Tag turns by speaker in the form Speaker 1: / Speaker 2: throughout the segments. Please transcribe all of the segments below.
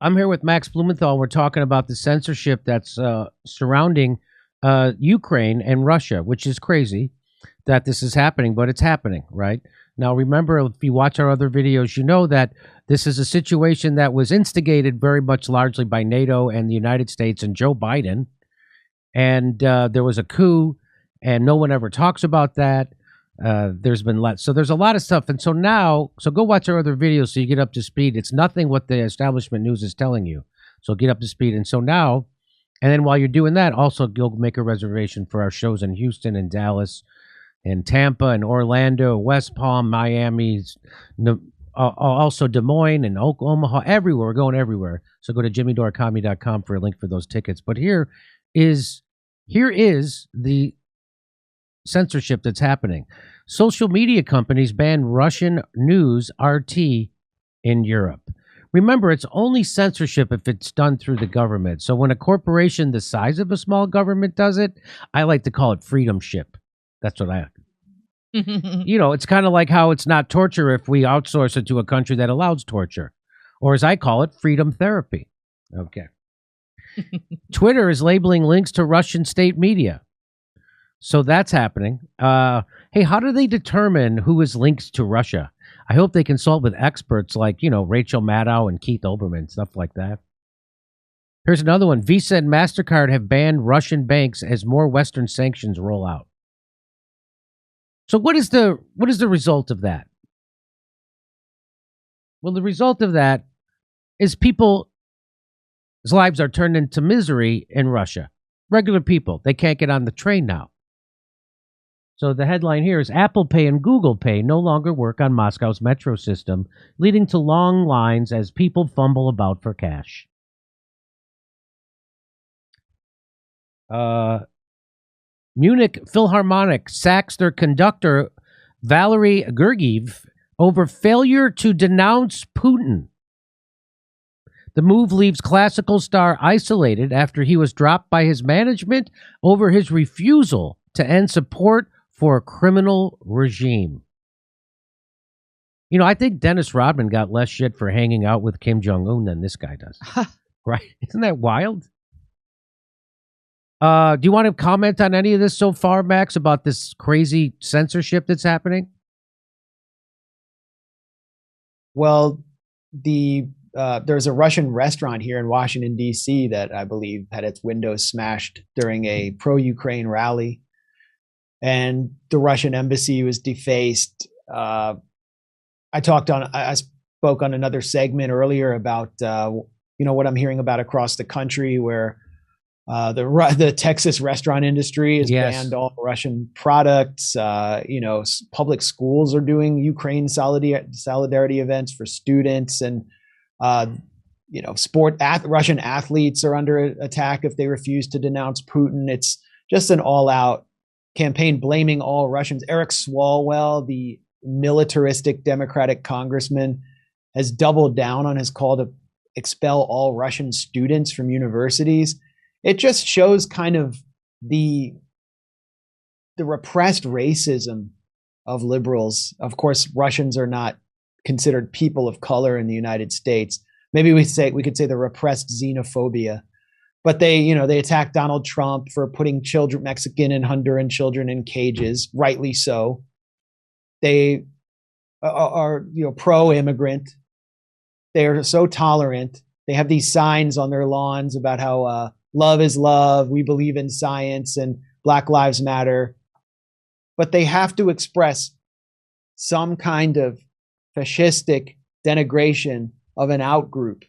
Speaker 1: I'm here with Max Blumenthal. We're talking about the censorship that's surrounding Ukraine and Russia, which is crazy that this is happening, but it's happening, right? Now, remember, if you watch our other videos, you know that this is a situation that was instigated very much largely by NATO and the United States and Joe Biden. And there was a coup, and no one ever talks about that. There's been so there's a lot of stuff. And so now, so go watch our other videos so you get up to speed. It's nothing what the establishment news is telling you. So get up to speed. And so now, and then while you're doing that, also go make a reservation for our shows in Houston and Dallas and Tampa and Orlando, West Palm, Miami, also Des Moines and Omaha, everywhere. We're going everywhere. So go to jimmydorecomedy.com for a link for those tickets. But here is the censorship that's happening. Social media companies ban Russian news RT in Europe. Remember, it's only censorship if it's done through the government. So when a corporation the size of a small government does it, I like to call it freedom ship. That's what it's kind of like how it's not torture if we outsource it to a country that allows torture. Or as I call it, freedom therapy. Okay. Twitter is labeling links to Russian state media. So that's happening. Hey, how do they determine who is linked to Russia? I hope they consult with experts like, Rachel Maddow and Keith Olbermann, stuff like that. Here's another one. Visa and Mastercard have banned Russian banks as more Western sanctions roll out. So what is the result of that? Well, the result of that is people's lives are turned into misery in Russia. Regular people, they can't get on the train now. So the headline here is Apple Pay and Google Pay no longer work on Moscow's metro system, leading to long lines as people fumble about for cash. Munich Philharmonic sacks their conductor, Valery Gergiev, over failure to denounce Putin. The move leaves classical star isolated after he was dropped by his management over his refusal to end support for a criminal regime. I think Dennis Rodman got less shit for hanging out with Kim Jong-un than this guy does. Right? Isn't that wild? Do you want to comment on any of this so far, Max, about this crazy censorship that's happening?
Speaker 2: Well, there's a Russian restaurant here in Washington, D.C. that I believe had its windows smashed during a pro-Ukraine rally. And the Russian embassy was defaced. I spoke on another segment earlier about, what I'm hearing about across the country where the Texas restaurant industry has banned all Russian products. Public schools are doing Ukraine solidarity events for students, and Russian athletes are under attack if they refuse to denounce Putin. It's just an all-out campaign blaming all Russians. Eric Swalwell, the militaristic Democratic congressman, has doubled down on his call to expel all Russian students from universities. It just shows kind of the repressed racism of liberals. Of course, Russians are not considered people of color in the United States. Maybe we could say the repressed xenophobia. But they attacked Donald Trump for putting Mexican and Honduran children in cages, rightly so. They are pro-immigrant. They are so tolerant. They have these signs on their lawns about how love is love, we believe in science, and Black Lives Matter. But they have to express some kind of fascistic denigration of an outgroup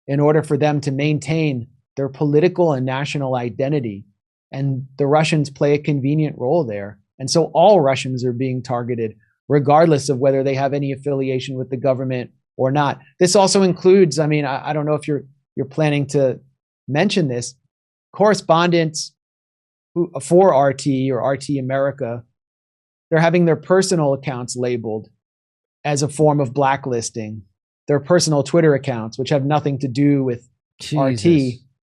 Speaker 2: in order for them to maintain their political and national identity. And the Russians play a convenient role there. And so all Russians are being targeted, regardless of whether they have any affiliation with the government or not. This also includes, I don't know if you're planning to mention this, correspondents for RT or RT America, they're having their personal accounts labeled as a form of blacklisting. Their personal Twitter accounts, which have nothing to do with RT,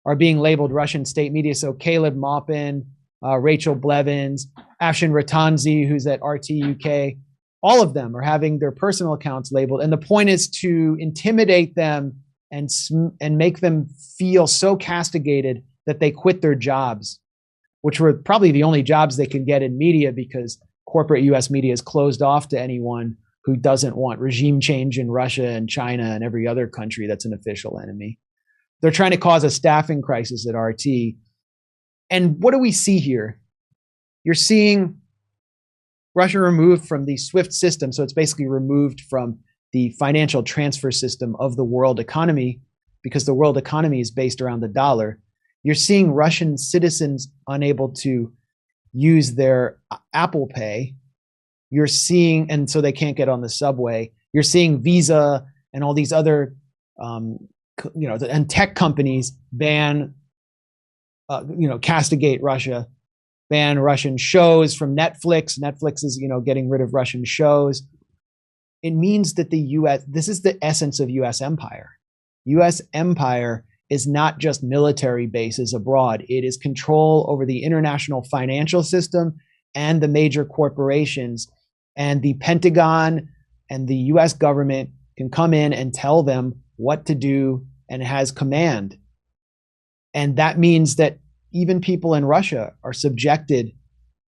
Speaker 2: are being labeled Russian state media. So Caleb Maupin, Rachel Blevins, Afshin Ratanzi, who's at RT UK, all of them are having their personal accounts labeled. And the point is to intimidate them and make them feel so castigated that they quit their jobs, which were probably the only jobs they could get in media, because corporate US media is closed off to anyone who doesn't want regime change in Russia and China and every other country that's an official enemy. They're trying to cause a staffing crisis at RT. And what do we see here? You're seeing Russia removed from the SWIFT system. So it's basically removed from the financial transfer system of the world economy, because the world economy is based around the dollar. You're seeing Russian citizens unable to use their Apple Pay. You're seeing, and so they can't get on the subway. You're seeing Visa and all these other, and tech companies ban, castigate Russia, ban Russian shows from Netflix. Netflix is, getting rid of Russian shows. It means that the U.S., this is the essence of U.S. empire. U.S. empire is not just military bases abroad. It is control over the international financial system and the major corporations. And the Pentagon and the US government can come in and tell them what to do and has command. And that means that even people in Russia are subjected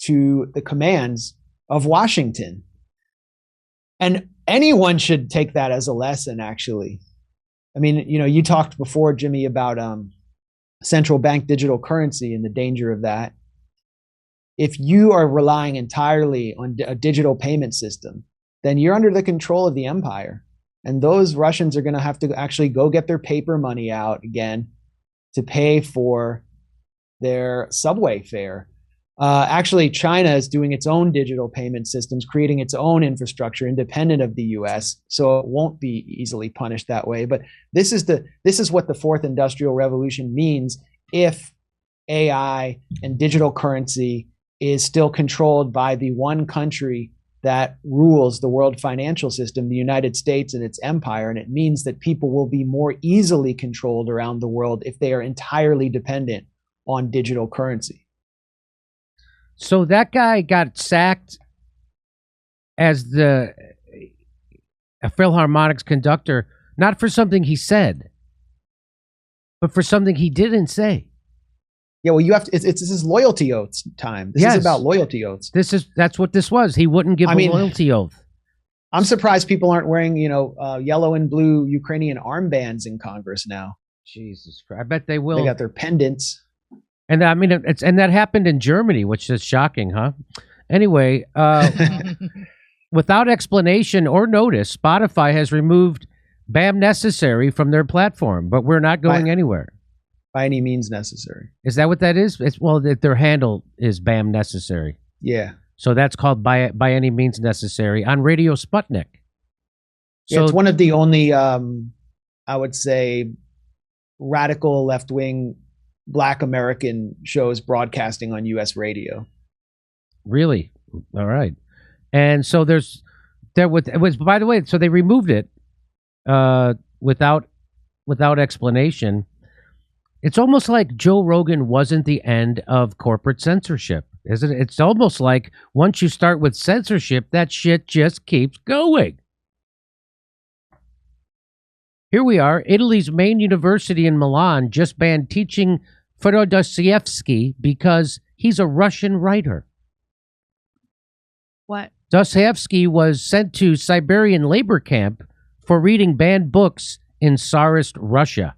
Speaker 2: to the commands of Washington. And anyone should take that as a lesson, actually. I mean, you talked before, Jimmy, about central bank digital currency and the danger of that. If you are relying entirely on a digital payment system, then you're under the control of the empire. And those Russians are going to have to actually go get their paper money out again to pay for their subway fare. Actually, China is doing its own digital payment systems, creating its own infrastructure independent of the US, so it won't be easily punished that way. But this is what the fourth industrial revolution means if AI and digital currency is still controlled by the one country that rules the world financial system, the United States and its empire. And it means that people will be more easily controlled around the world if they are entirely dependent on digital currency.
Speaker 1: So that guy got sacked as a Philharmonic's conductor, not for something he said, but for something he didn't say.
Speaker 2: Yeah, well, you have to. This is loyalty oaths time. This is about loyalty oaths.
Speaker 1: That's what this was. He wouldn't give a loyalty oath.
Speaker 2: I'm surprised people aren't wearing, yellow and blue Ukrainian armbands in Congress now.
Speaker 1: Jesus Christ! I bet they will.
Speaker 2: They got their pendants.
Speaker 1: And I mean, and that happened in Germany, which is shocking, huh? Anyway, without explanation or notice, Spotify has removed "Bam Necessary" from their platform, but we're not going anywhere.
Speaker 2: By any means necessary.
Speaker 1: Is that what that is? Their handle is "Bam Necessary."
Speaker 2: Yeah.
Speaker 1: So that's called by any means necessary on Radio Sputnik.
Speaker 2: So it's one of the only, I would say, radical left-wing Black American shows broadcasting on U.S. radio.
Speaker 1: Really? All right. And so it was by the way, so they removed it without explanation. It's almost like Joe Rogan wasn't the end of corporate censorship, isn't it? It's almost like once you start with censorship, that shit just keeps going. Here we are. Italy's main university in Milan just banned teaching Fyodor Dostoevsky because he's a Russian writer.
Speaker 3: What?
Speaker 1: Dostoevsky was sent to Siberian labor camp for reading banned books in Tsarist Russia.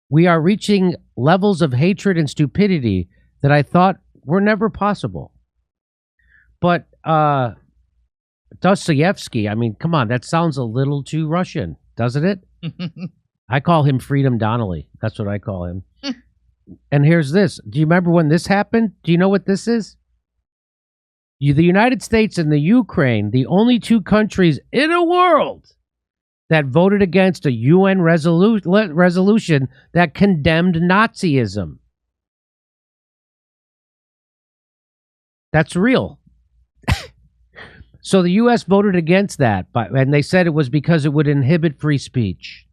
Speaker 1: We are reaching levels of hatred and stupidity that I thought were never possible. But Dostoevsky, I mean, come on, that sounds a little too Russian, doesn't it? I call him Freedom Donnelly. That's what I call him. And here's this. Do you remember when this happened? Do you know what this is? The United States and the Ukraine, the only two countries in the world that voted against a UN resolution that condemned Nazism. That's real. So the U.S. voted against that, and they said it was because it would inhibit free speech,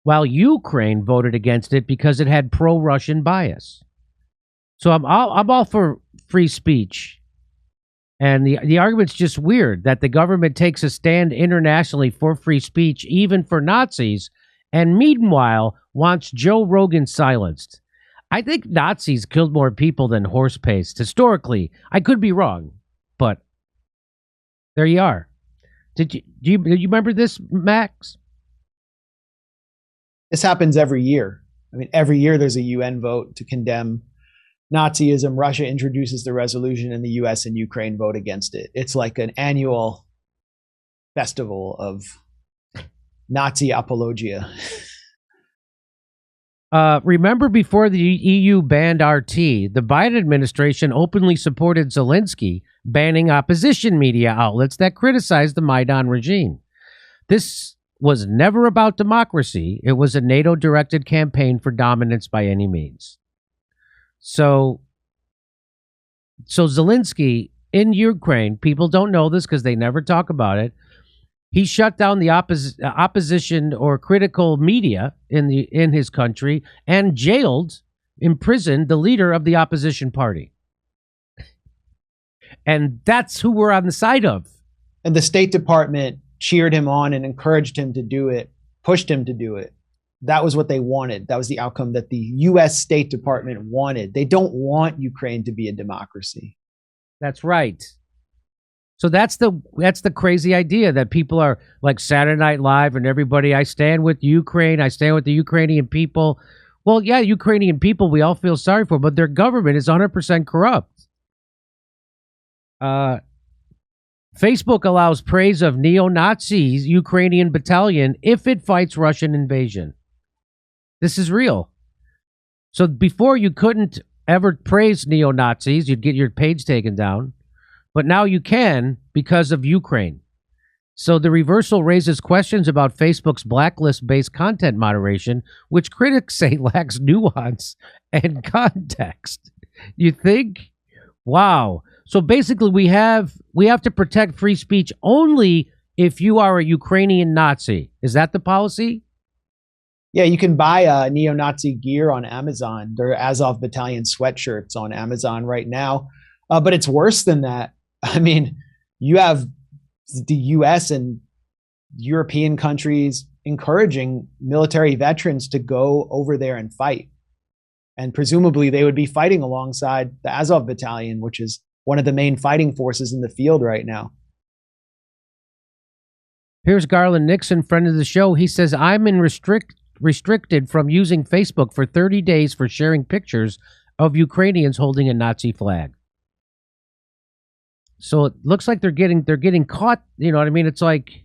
Speaker 1: while Ukraine voted against it because it had pro-Russian bias. So I'm all for free speech. And the argument's just weird that the government takes a stand internationally for free speech, even for Nazis, and meanwhile wants Joe Rogan silenced. I think Nazis killed more people than horse paste. Historically, I could be wrong, but there you are. Do you remember this, Max?
Speaker 2: This happens every year. I mean, every year there's a UN vote to condemn Nazism. Russia introduces the resolution, and the US and Ukraine vote against it. It's like an annual festival of Nazi apologia.
Speaker 1: Remember before the EU banned RT, the Biden administration openly supported Zelensky banning opposition media outlets that criticized the Maidan regime. This was never about democracy. It was a NATO-directed campaign for dominance by any means. So Zelensky in Ukraine, people don't know this because they never talk about it. He shut down the opposition or critical media in his country and imprisoned the leader of the opposition party. And that's who we're on the side of.
Speaker 2: And the State Department cheered him on and encouraged him to do it, pushed him to do it. That was what they wanted. That was the outcome that the U.S. State Department wanted. They don't want Ukraine to be a democracy.
Speaker 1: That's right. So that's the crazy idea that people are like Saturday Night Live and everybody, I stand with Ukraine, I stand with the Ukrainian people. Well, yeah, Ukrainian people we all feel sorry for, but their government is 100% corrupt. Facebook allows praise of neo-Nazis Ukrainian battalion if it fights Russian invasion. This is real. So before you couldn't ever praise neo-Nazis, you'd get your page taken down. But now you can because of Ukraine. So the reversal raises questions about Facebook's blacklist-based content moderation, which critics say lacks nuance and context. You think? Wow. So basically we have to protect free speech only if you are a Ukrainian Nazi. Is that the policy?
Speaker 2: Yeah, you can buy neo-Nazi gear on Amazon. There are Azov Battalion sweatshirts on Amazon right now. But it's worse than that. I mean, you have the U.S. and European countries encouraging military veterans to go over there and fight. And presumably they would be fighting alongside the Azov Battalion, which is one of the main fighting forces in the field right now.
Speaker 1: Here's Garland Nixon, friend of the show. He says, I'm restricted from using Facebook for 30 days for sharing pictures of Ukrainians holding a Nazi flag. So it looks like they're getting caught. You know what I mean? It's like,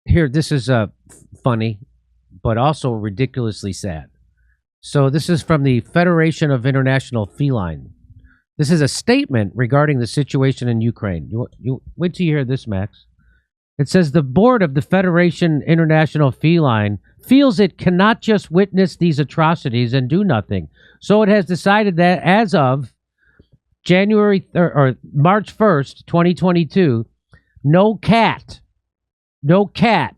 Speaker 1: here, this is funny, but also ridiculously sad. So this is from the Federation of International Feline. This is a statement regarding the situation in Ukraine. You wait till you hear this, Max. It says the board of the Federation International Feline feels it cannot just witness these atrocities and do nothing. So it has decided that as of March 1st, 2022, no cat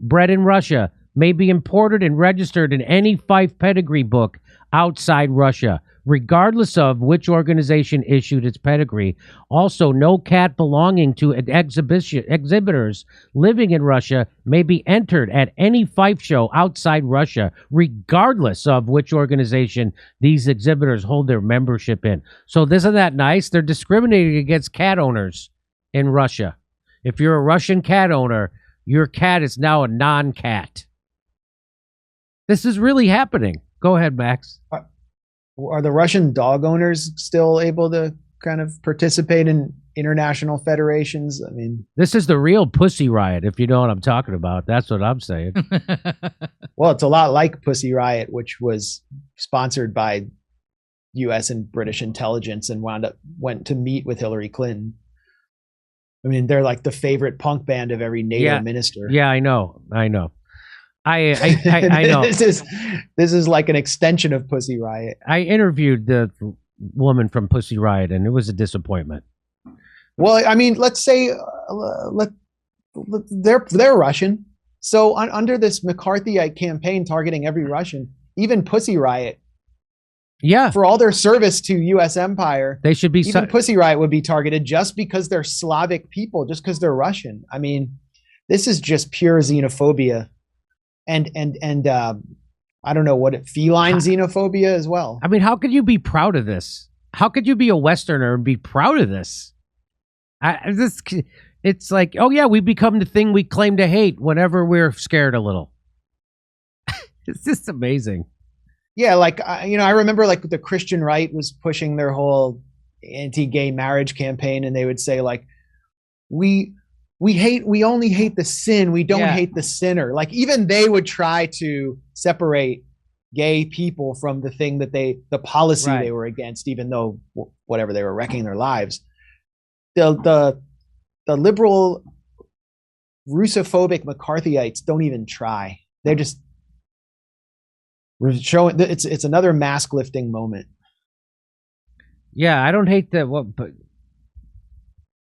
Speaker 1: bred in Russia may be imported and registered in any Fife pedigree book outside Russia, regardless of which organization issued its pedigree. Also, no cat belonging to exhibitors living in Russia may be entered at any Fife show outside Russia, regardless of which organization these exhibitors hold their membership in. So isn't that nice? They're discriminating against cat owners in Russia. If you're a Russian cat owner, your cat is now a non-cat. This is really happening. Go ahead, Max.
Speaker 2: Are the Russian dog owners still able to kind of participate in international federations? I mean,
Speaker 1: this is the real Pussy Riot, if you know what I'm talking about. That's what I'm saying.
Speaker 2: Well, it's a lot like Pussy Riot, which was sponsored by U.S. and British intelligence and went to meet with Hillary Clinton. I mean, they're like the favorite punk band of every NATO minister.
Speaker 1: Yeah, I know. I know.
Speaker 2: This is like an extension of Pussy Riot.
Speaker 1: I interviewed the woman from Pussy Riot, and it was a disappointment.
Speaker 2: Well, I mean, let's say they're Russian. So under this McCarthyite campaign targeting every Russian, even Pussy Riot, for all their service to U.S. empire,
Speaker 1: they should be.
Speaker 2: Even Pussy Riot would be targeted just because they're Slavic people, just because they're Russian. I mean, This is just pure xenophobia, and I don't know feline xenophobia as well.
Speaker 1: I mean, how could you be proud of this? How could you be a Westerner and be proud of this? It's like, oh yeah, we become the thing we claim to hate whenever we're scared a little. It's just amazing.
Speaker 2: Yeah, like I remember like the Christian right was pushing their whole anti-gay marriage campaign, and they would say like, we only hate the sin, we don't hate the sinner. Like even they would try to separate gay people from the thing that the policy they were against, even though whatever, they were wrecking their lives. The liberal Russophobic McCarthyites don't even try. They're just showing it's another mask lifting moment.
Speaker 1: Yeah, I don't hate that. But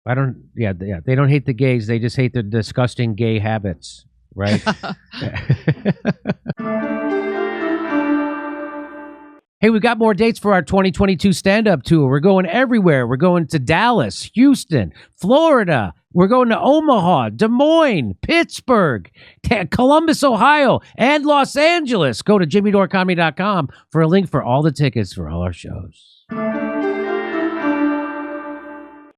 Speaker 1: I don't. Yeah, they don't hate the gays. They just hate the disgusting gay habits, right? Hey, we got more dates for our 2022 stand-up tour. We're going everywhere. We're going to Dallas, Houston, Florida. We're going to Omaha, Des Moines, Pittsburgh, Columbus, Ohio, and Los Angeles. Go to jimmydorecomedy.com for a link for all the tickets for all our shows.